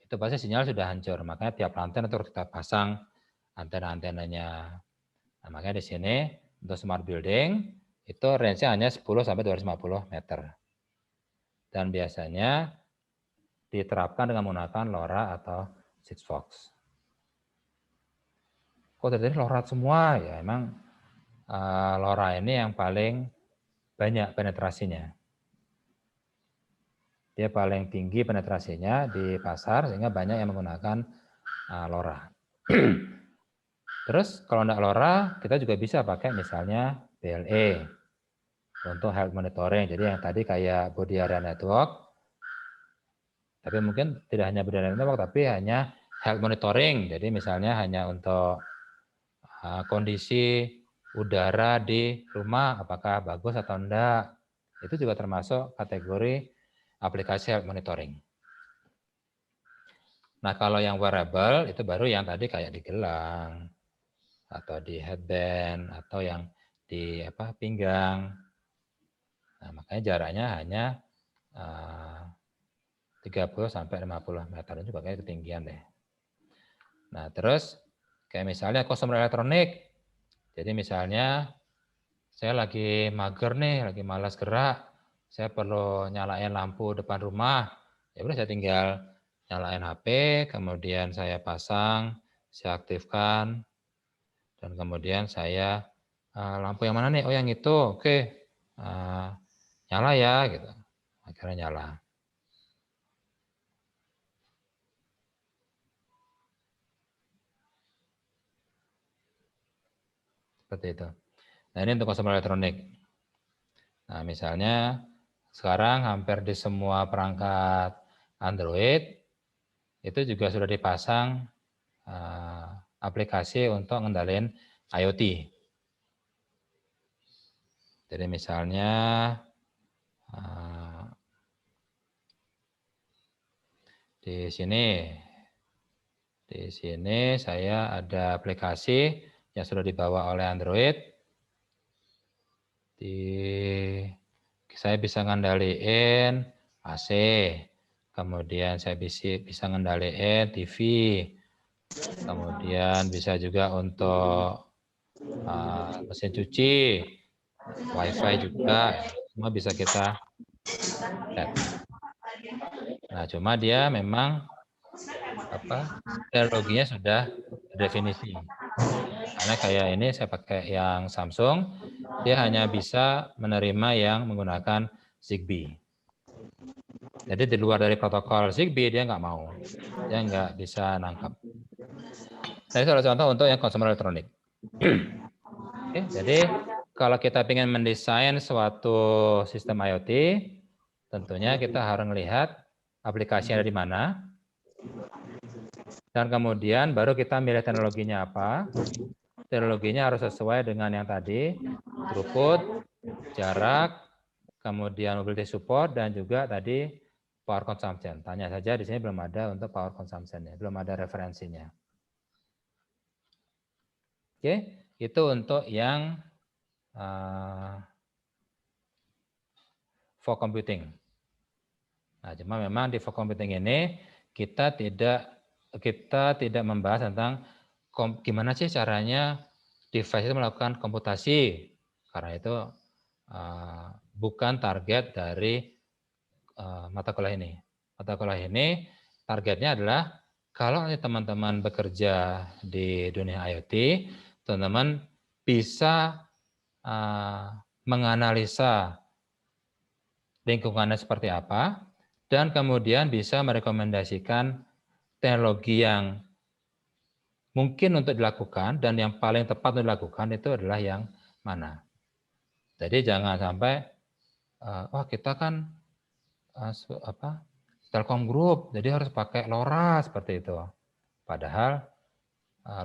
itu pasti sinyal sudah hancur. Makanya tiap lantai nanti harus kita pasang antena-antenanya. Nah, makanya di sini untuk smart building itu range-nya hanya 10 sampai 250 meter. Dan biasanya diterapkan dengan menggunakan LoRa atau Sigfox. Kok dari LoRa semua? Ya emang LoRa ini yang paling banyak penetrasinya. Dia paling tinggi penetrasinya di pasar sehingga banyak yang menggunakan LoRa. Terus kalau enggak LoRa, kita juga bisa pakai misalnya BLE untuk health monitoring. Jadi yang tadi kayak body area network, tapi mungkin tidak hanya body area network, tapi hanya health monitoring. Jadi misalnya hanya untuk kondisi udara di rumah, apakah bagus atau enggak. Itu juga termasuk kategori aplikasi health monitoring. Nah, kalau yang wearable itu baru yang tadi kayak di gelang atau di headband atau yang di pinggang. Nah, makanya jaraknya hanya 30 sampai 50 meter, juga kayak ketinggian deh. Nah, terus kayak misalnya consumer elektronik. Jadi misalnya saya lagi mager nih, lagi malas gerak, saya perlu nyalain lampu depan rumah. Ya udah saya tinggal nyalain HP, kemudian saya pasang, saya aktifkan, dan kemudian saya lampu yang mana nih? Oh yang itu, oke, nyala ya, gitu. Akhirnya nyala. Seperti itu. Nah ini untuk consumer elektronik. Nah misalnya sekarang hampir di semua perangkat Android itu juga sudah dipasang aplikasi untuk ngendalin IoT. Jadi misalnya di sini saya ada aplikasi yang sudah dibawa oleh Android. Saya bisa ngandaliin AC, kemudian saya bisa ngendaliin TV, kemudian bisa juga untuk mesin cuci, WiFi juga, semua bisa kita set. Nah, cuma dia memang teknologinya sudah terdefinisi. Karena kayak ini saya pakai yang Samsung, dia hanya bisa menerima yang menggunakan Zigbee. Jadi di luar dari protokol Zigbee dia nggak mau, dia nggak bisa nangkap. Nah, itu adalah contoh untuk yang consumer elektronik. Oke, jadi kalau kita ingin mendesain suatu sistem IoT, tentunya kita harus melihat aplikasinya ada di mana, dan kemudian baru kita milih teknologinya apa. Teknologinya harus sesuai dengan yang tadi, throughput, jarak, kemudian mobility support, dan juga tadi power consumption. Tanya saja di sini belum ada untuk power consumption, belum ada referensinya. Oke, itu untuk yang fog computing. Nah, cuma memang di fog computing ini kita tidak membahas tentang gimana sih caranya device itu melakukan komputasi, karena itu bukan target dari mata kuliah ini. Mata kuliah ini targetnya adalah kalau teman-teman bekerja di dunia IoT, teman-teman bisa menganalisa lingkungannya seperti apa, dan kemudian bisa merekomendasikan teknologi yang mungkin untuk dilakukan dan yang paling tepat untuk dilakukan itu adalah yang mana. Jadi jangan sampai, wah kita kan Telkom Group, jadi harus pakai LoRa seperti itu. Padahal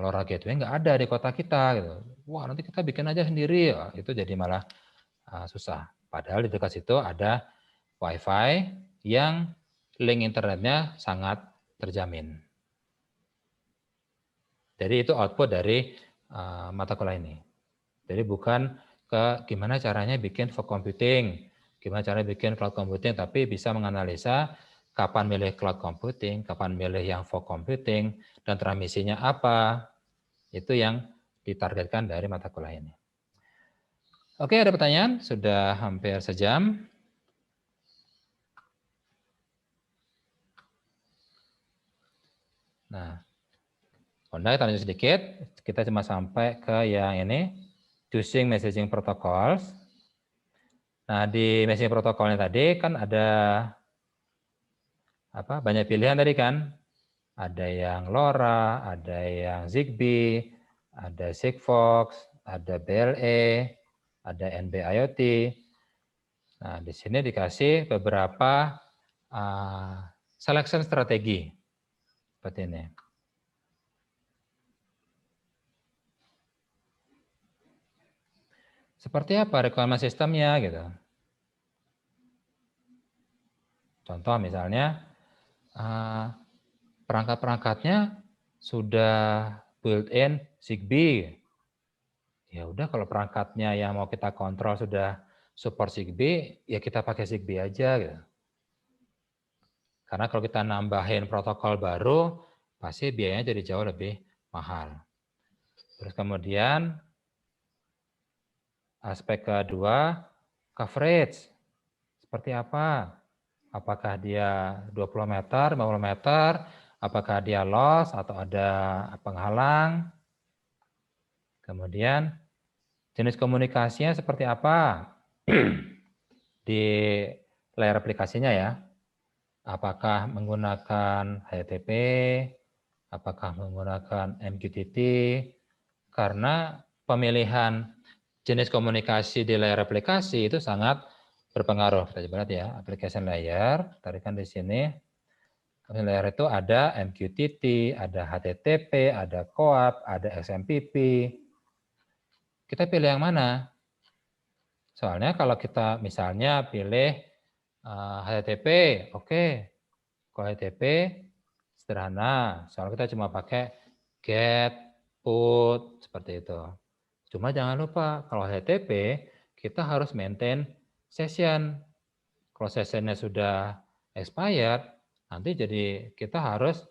LoRa Gateway nggak ada di kota kita. Gitu. Wah nanti kita bikin aja sendiri, itu jadi malah susah. Padahal di dekat situ ada WiFi yang link internetnya sangat terjamin. Jadi itu output dari mata kuliah ini. Jadi bukan ke gimana caranya bikin fog computing, gimana caranya bikin cloud computing, tapi bisa menganalisa kapan milih cloud computing, kapan milih yang fog computing, dan transmisinya apa. Itu yang ditargetkan dari mata kuliah ini. Oke, ada pertanyaan? Sudah hampir sejam. Nah, Honda kita lanjut sedikit. Kita cuma sampai ke yang ini, choosing messaging protocols. Nah, di messaging protokolnya tadi kan ada banyak pilihan tadi kan. Ada yang LoRa, ada yang Zigbee, ada Sigfox, ada BLE, ada NB IoT. Nah, di sini dikasih beberapa selection strategi seperti ini. Seperti apa requirement sistemnya gitu. Contoh misalnya perangkat-perangkatnya sudah built-in Zigbee. Ya udah kalau perangkatnya yang mau kita kontrol sudah support Zigbee, ya kita pakai Zigbee aja gitu. Karena kalau kita nambahin protokol baru, pasti biayanya jadi jauh lebih mahal. Terus kemudian aspek kedua, coverage. Seperti apa? Apakah dia 20 meter, 50 meter, apakah dia loss atau ada penghalang. Kemudian jenis komunikasinya seperti apa? Di layar aplikasinya ya. Apakah menggunakan HTTP, apakah menggunakan MQTT, karena pemilihan jenis komunikasi di layar aplikasi itu sangat berpengaruh. Kita coba lihat ya, application layer, tarikan di sini. Application layer itu ada MQTT, ada HTTP, ada COAP, ada XMPP. Kita pilih yang mana? Soalnya kalau kita misalnya pilih HTTP, oke. Kalau HTTP sederhana, soalnya kita cuma pakai get, put, seperti itu. Cuma jangan lupa, kalau HTTP, kita harus maintain session. Kalau sessionnya sudah expired, Nanti jadi kita harus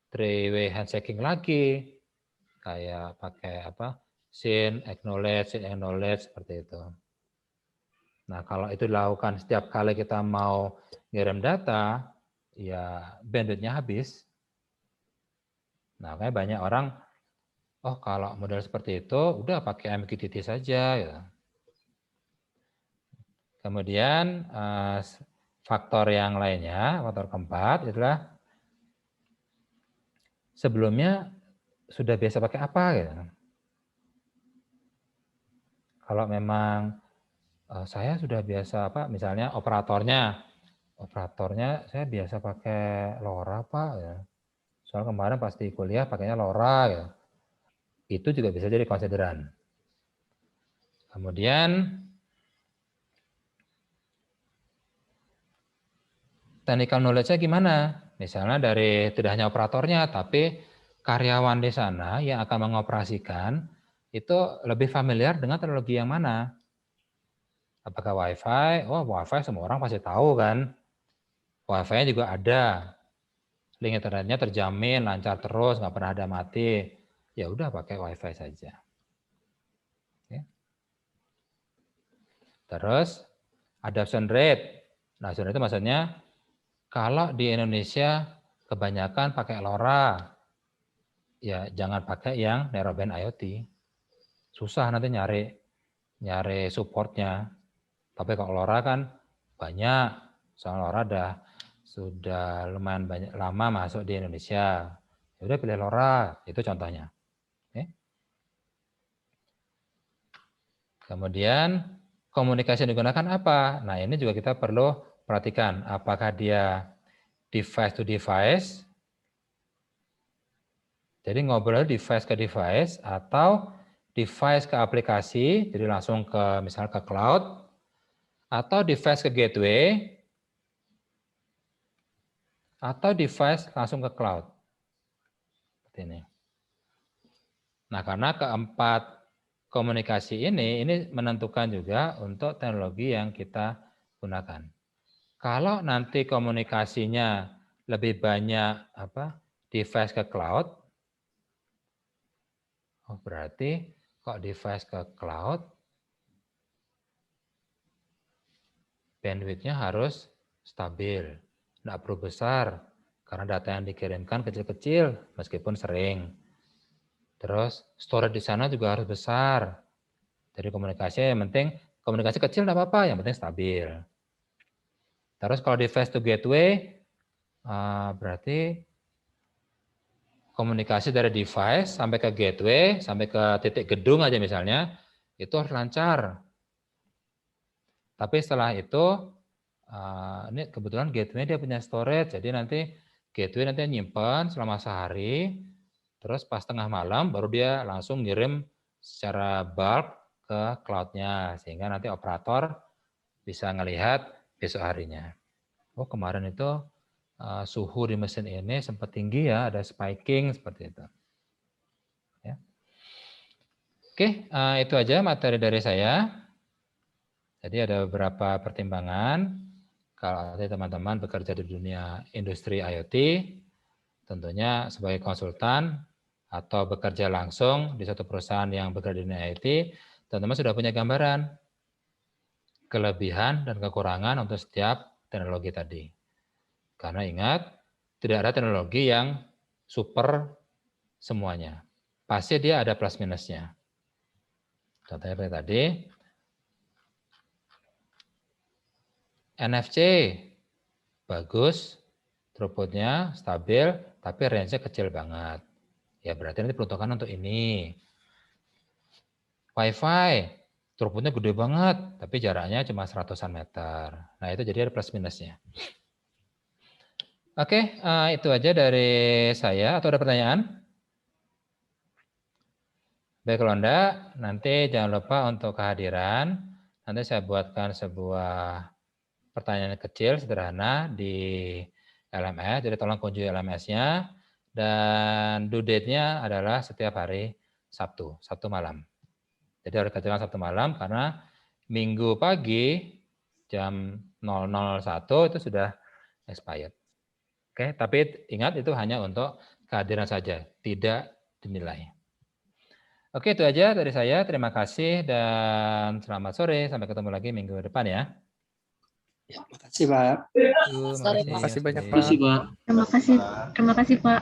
three-way handshaking lagi, kayak pakai apa, SYN, acknowledge, seperti itu. Nah, kalau itu dilakukan setiap kali kita mau ngirim data, ya bandwidth-nya habis. Nah, makanya banyak orang, oh kalau model seperti itu, udah pakai MQTT saja. Ya. Kemudian faktor yang lainnya, faktor keempat adalah sebelumnya sudah biasa pakai apa gitu. Kalau memang saya sudah biasa apa, misalnya operatornya saya biasa pakai LoRa Pak. Ya. Soal kemarin pasti kuliah pakainya LoRa. Ya. Itu juga bisa jadi konsideran. Kemudian technical knowledge-nya gimana? Misalnya dari tidak hanya operatornya, tapi karyawan di sana yang akan mengoperasikan itu lebih familiar dengan teknologi yang mana? Apakah WiFi? Oh, WiFi semua orang pasti tahu kan. WiFi-nya juga ada. Link internetnya terjamin, lancar terus, nggak pernah ada mati. Ya udah pakai WiFi saja. Ya. Terus adoption rate. Nah, adoption rate itu maksudnya kalau di Indonesia kebanyakan pakai LoRa, ya jangan pakai yang narrowband IoT. Susah nanti nyari supportnya. Tapi kalau LoRa kan banyak, soal LoRa sudah lumayan banyak lama masuk di Indonesia. Ya udah pilih LoRa, itu contohnya. Oke. Kemudian komunikasi yang digunakan apa? Nah ini juga kita perlu perhatikan apakah dia device to device, jadi ngobrol device ke device atau device ke aplikasi, jadi langsung ke misalnya ke cloud, atau device ke gateway, atau device langsung ke cloud. Seperti ini. Nah, karena keempat komunikasi ini menentukan juga untuk teknologi yang kita gunakan. Kalau nanti komunikasinya lebih banyak device ke cloud, oh berarti kok device ke cloud bandwidth-nya harus stabil, tidak perlu besar, karena data yang dikirimkan kecil-kecil meskipun sering. Terus storage di sana juga harus besar. Jadi komunikasi yang penting, komunikasi kecil tidak apa-apa, yang penting stabil. Terus kalau device to gateway, berarti komunikasi dari device sampai ke gateway, sampai ke titik gedung aja misalnya, itu harus lancar. Tapi setelah itu, ini kebetulan gateway dia punya storage, jadi nanti gateway nanti nyimpan selama sehari, terus pas tengah malam baru dia langsung ngirim secara bulk ke cloud-nya, sehingga nanti operator bisa ngelihat besok harinya. Oh kemarin itu suhu di mesin ini sempat tinggi ya, ada spiking seperti itu. Ya. Oke, itu aja materi dari saya. Jadi ada beberapa pertimbangan kalau teman-teman bekerja di dunia industri IoT, tentunya sebagai konsultan atau bekerja langsung di satu perusahaan yang bekerja di dunia IoT, teman-teman sudah punya gambaran kelebihan dan kekurangan untuk setiap teknologi tadi. Karena ingat, tidak ada teknologi yang super semuanya. Pasti dia ada plus minusnya. Contohnya seperti tadi, NFC bagus, throughput-nya stabil, tapi range-nya kecil banget. Ya berarti nanti peruntukan untuk ini. Wi-Fi, throughput-nya gede banget, tapi jaraknya cuma 100-an meter. Nah itu jadi ada plus minusnya. Oke, itu aja dari saya. Atau ada pertanyaan? Baik kalau enggak, nanti jangan lupa untuk kehadiran. Nanti saya buatkan sebuah pertanyaan kecil sederhana di LMS, jadi tolong kunjungi LMS-nya. Dan due date-nya adalah setiap hari Sabtu malam. Jadi harus kerjakan Sabtu malam karena Minggu pagi jam 00.01 itu sudah expired. Oke, tapi ingat itu hanya untuk kehadiran saja, tidak dinilai. Oke, itu aja dari saya. Terima kasih dan selamat sore. Sampai ketemu lagi minggu depan ya. Ya, makasih Pak. Terima kasih banyak, Terima Pak. kasih. Terima kasih, Pak. Terima kasih Pak.